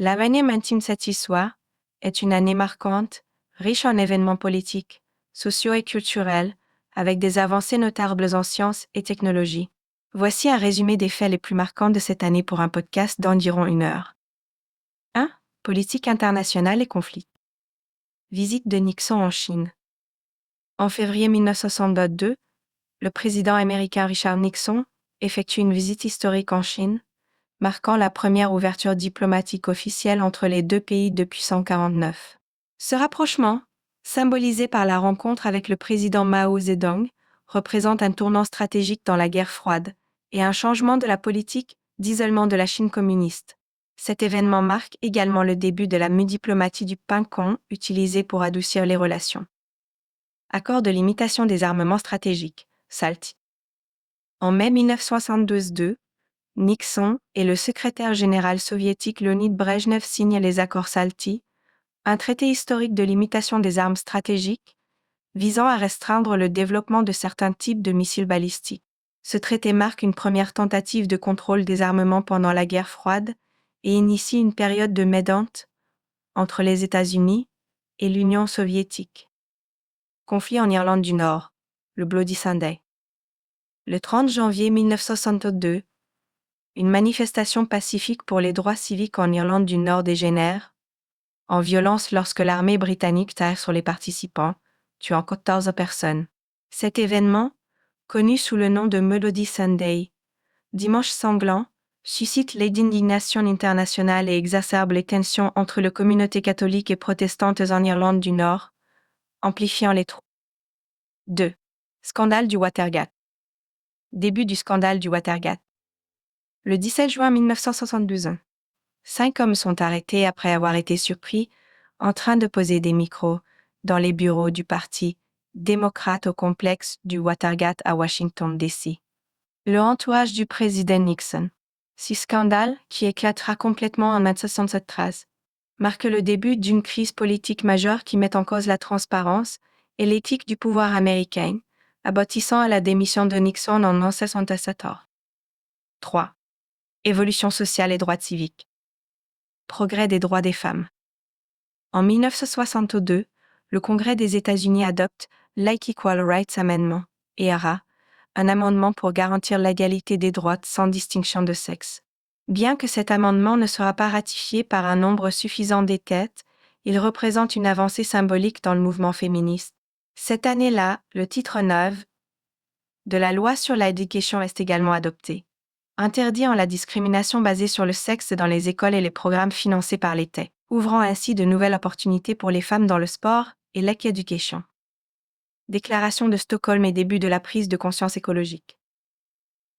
L'année 1976 est une année marquante, riche en événements politiques, sociaux et culturels, avec des avancées notables en sciences et technologies. Voici un résumé des faits les plus marquants de cette année pour un podcast d'environ 1 heure. 1. Politique internationale et conflits. Visite de Nixon en Chine. En février 1962, le président américain Richard Nixon effectue une visite historique en Chine, marquant la première ouverture diplomatique officielle entre les deux pays depuis 1949. Ce rapprochement, symbolisé par la rencontre avec le président Mao Zedong, représente un tournant stratégique dans la guerre froide et un changement de la politique d'isolement de la Chine communiste. Cet événement marque également le début de la diplomatie du ping-pong utilisée pour adoucir les relations. Accord de limitation des armements stratégiques, SALT. En mai 1972, Nixon et le secrétaire général soviétique Leonid Brejnev signent les accords SALT, un traité historique de limitation des armes stratégiques, visant à restreindre le développement de certains types de missiles balistiques. Ce traité marque une première tentative de contrôle des armements pendant la guerre froide et initie une période de détente entre les États-Unis et l'Union soviétique. Conflit en Irlande du Nord, le Bloody Sunday. Le 30 janvier 1962, une manifestation pacifique pour les droits civiques en Irlande du Nord dégénère en violence lorsque l'armée britannique tire sur les participants, tuant 14 personnes. Cet événement, connu sous le nom de Bloody Sunday, dimanche sanglant, suscite l'indignation internationale et exacerbe les tensions entre les communautés catholiques et protestantes en Irlande du Nord, amplifiant les troubles. 2. Scandale du Watergate. Début du scandale du Watergate. Le 17 juin 1972, 5 hommes sont arrêtés après avoir été surpris en train de poser des micros dans les bureaux du Parti démocrate au complexe du Watergate à Washington, D.C. Le entourage du président Nixon. Ce scandale, qui éclatera complètement en 1973, marque le début d'une crise politique majeure qui met en cause la transparence et l'éthique du pouvoir américain, aboutissant à la démission de Nixon en 1974. 3. Évolution sociale et droits civiques. Progrès des droits des femmes. En 1962, le Congrès des États-Unis adopte l'Equal Equal Rights Amendment, ERA, un amendement pour garantir l'égalité des droits sans distinction de sexe. Bien que cet amendement ne sera pas ratifié par un nombre suffisant d'États, il représente une avancée symbolique dans le mouvement féministe. Cette année-là, le titre 9 de la loi sur l'éducation est également adopté, interdisant la discrimination basée sur le sexe dans les écoles et les programmes financés par l'État, ouvrant ainsi de nouvelles opportunités pour les femmes dans le sport et l'éducation. Déclaration de Stockholm et début de la prise de conscience écologique.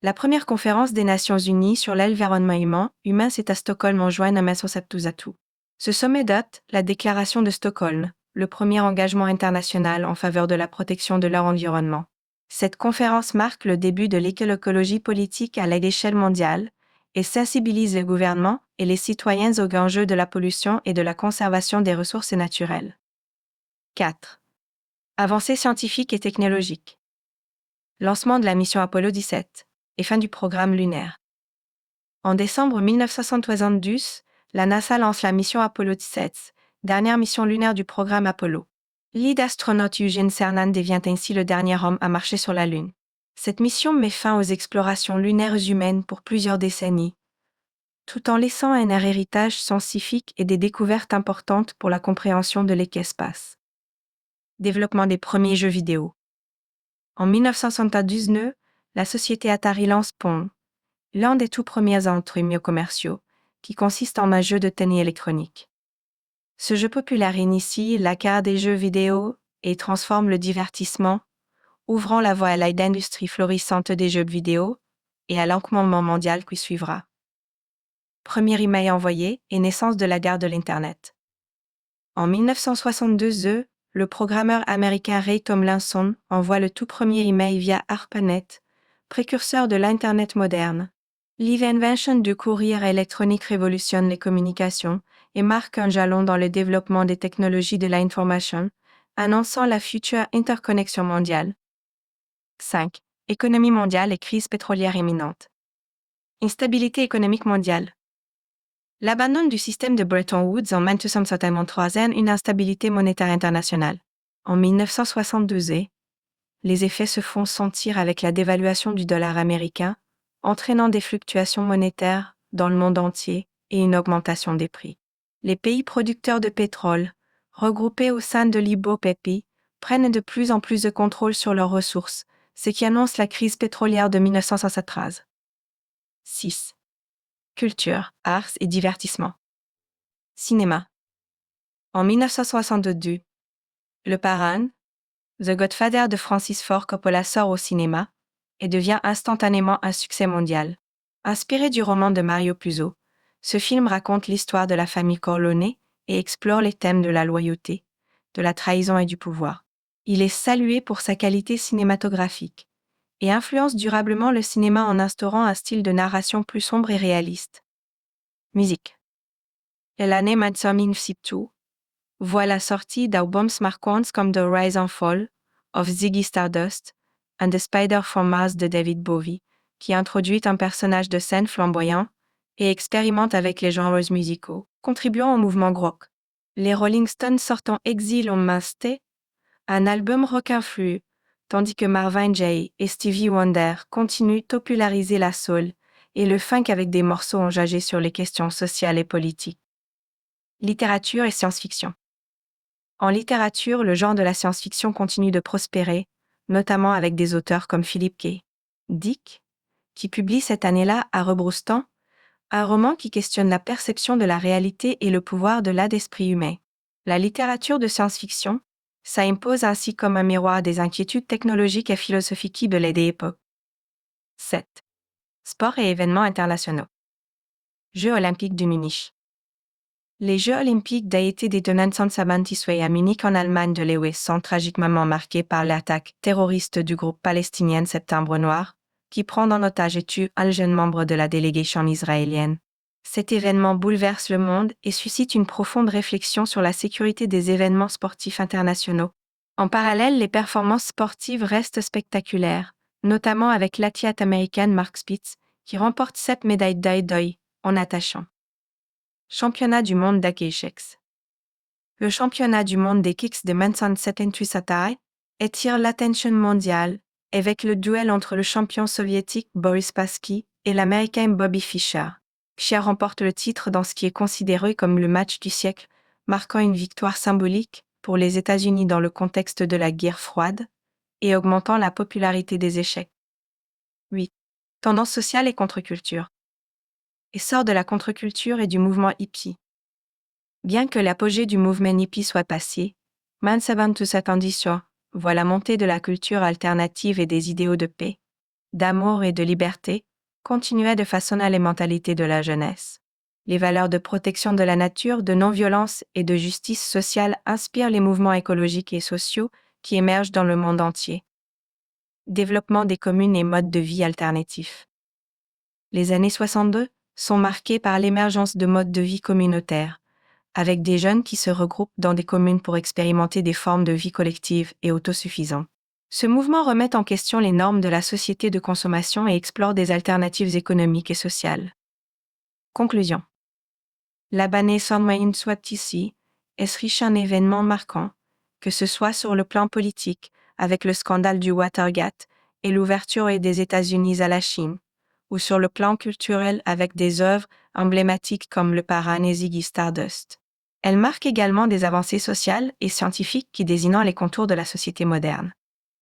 La première conférence des Nations Unies sur l'environnement humain s'est à Stockholm en juin 1972. Ce sommet date la Déclaration de Stockholm, le premier engagement international en faveur de la protection de leur environnement. Cette conférence marque le début de l'écologie politique à l'échelle mondiale et sensibilise les gouvernements et les citoyens aux enjeux de la pollution et de la conservation des ressources naturelles. 4. Avancées scientifiques et technologiques. Lancement de la mission Apollo 17 et fin du programme lunaire. En décembre 1972, la NASA lance la mission Apollo 17, dernière mission lunaire du programme Apollo. Lead astronaute Eugene Cernan devient ainsi le dernier homme à marcher sur la Lune. Cette mission met fin aux explorations lunaires humaines pour plusieurs décennies, tout en laissant un héritage scientifique et des découvertes importantes pour la compréhension de l'espace. Développement des premiers jeux vidéo. En 1979, la société Atari lance Pong, l'un des tout premiers entrées commerciaux, qui consiste en un jeu de tennis électronique. Ce jeu populaire initie la carrière des jeux vidéo et transforme le divertissement, ouvrant la voie à l'industrie florissante des jeux vidéo et à l'encombrement mondial qui suivra. Premier email envoyé et naissance de la guerre de l'Internet. En 1962, le programmeur américain Ray Tomlinson envoie le tout premier email via ARPANET, précurseur de l'Internet moderne. L'invention du courrier électronique révolutionne les communications et marque un jalon dans le développement des technologies de l'information, annonçant la future interconnexion mondiale. 5. Économie mondiale et crise pétrolière imminente. Instabilité économique mondiale. L'abandon du système de Bretton Woods en 1973 une instabilité monétaire internationale. En 1972, les effets se font sentir avec la dévaluation du dollar américain, entraînant des fluctuations monétaires dans le monde entier et une augmentation des prix. Les pays producteurs de pétrole, regroupés au sein de l'IBOPEPI, prennent de plus en plus de contrôle sur leurs ressources, ce qui annonce la crise pétrolière de 1973. 6. Culture, arts et divertissement. Cinéma. En 1962, Le Parrain, The Godfather de Francis Ford Coppola sort au cinéma et devient instantanément un succès mondial. Inspiré du roman de Mario Puzo, ce film raconte l'histoire de la famille Corleone et explore les thèmes de la loyauté, de la trahison et du pouvoir. Il est salué pour sa qualité cinématographique et influence durablement le cinéma en instaurant un style de narration plus sombre et réaliste. Musique. L'année 1972 voit la sortie d'albums marquants comme The Rise and Fall of Ziggy Stardust and The Spider from Mars de David Bowie, qui introduit un personnage de scène flamboyant et expérimente avec les genres musicaux, contribuant au mouvement rock. Les Rolling Stones sortent en exil en Master, un album rock influent, tandis que Marvin Gaye et Stevie Wonder continuent de populariser la soul et le funk avec des morceaux engagés sur les questions sociales et politiques. Littérature et science-fiction. En littérature, le genre de la science-fiction continue de prospérer, notamment avec des auteurs comme Philip K. Dick, qui publie cette année-là À rebrousse-temps, un roman qui questionne la perception de la réalité et le pouvoir de l'esprit humain. La littérature de science-fiction, ça impose ainsi comme un miroir des inquiétudes technologiques et philosophiques de l'époque. 7. Sport et événements internationaux. Jeux olympiques de Munich. Les Jeux olympiques d'été de 1976 à Munich en Allemagne de l'Ouest sont tragiquement marqués par l'attaque terroriste du groupe palestinien Septembre Noir, qui prend en otage et tue un jeune membre de la délégation israélienne. Cet événement bouleverse le monde et suscite une profonde réflexion sur la sécurité des événements sportifs internationaux. En parallèle, les performances sportives restent spectaculaires, notamment avec l'athlète américain Mark Spitz, qui remporte 7 médailles d'or en natation. Championnat du monde d'échecs. Le championnat du monde des kicks de 1978 attire l'attention mondiale, avec le duel entre le champion soviétique Boris Spassky et l'américain Bobby Fischer. Fischer remporte le titre dans ce qui est considéré comme le match du siècle, marquant une victoire symbolique pour les États-Unis dans le contexte de la guerre froide et augmentant la popularité des échecs. 8. Tendance sociale et contre-culture. Essor de la contre-culture et du mouvement hippie. Bien que l'apogée du mouvement hippie soit passé, 1977 voit la montée de la culture alternative et des idéaux de paix, d'amour et de liberté continuer de façonner les mentalités de la jeunesse. Les valeurs de protection de la nature, de non-violence et de justice sociale inspirent les mouvements écologiques et sociaux qui émergent dans le monde entier. Développement des communes et modes de vie alternatifs. Les années 62 sont marquées par l'émergence de modes de vie communautaires, avec des jeunes qui se regroupent dans des communes pour expérimenter des formes de vie collectives et autosuffisantes. Ce mouvement remet en question les normes de la société de consommation et explore des alternatives économiques et sociales. Conclusion. La Banée Sonmain soit ici est riche en événements marquants, que ce soit sur le plan politique, avec le scandale du Watergate et l'ouverture des États-Unis à la Chine, ou sur le plan culturel avec des œuvres emblématiques comme Le Parrain et Ziggy Stardust. Elle marque également des avancées sociales et scientifiques qui désignent les contours de la société moderne.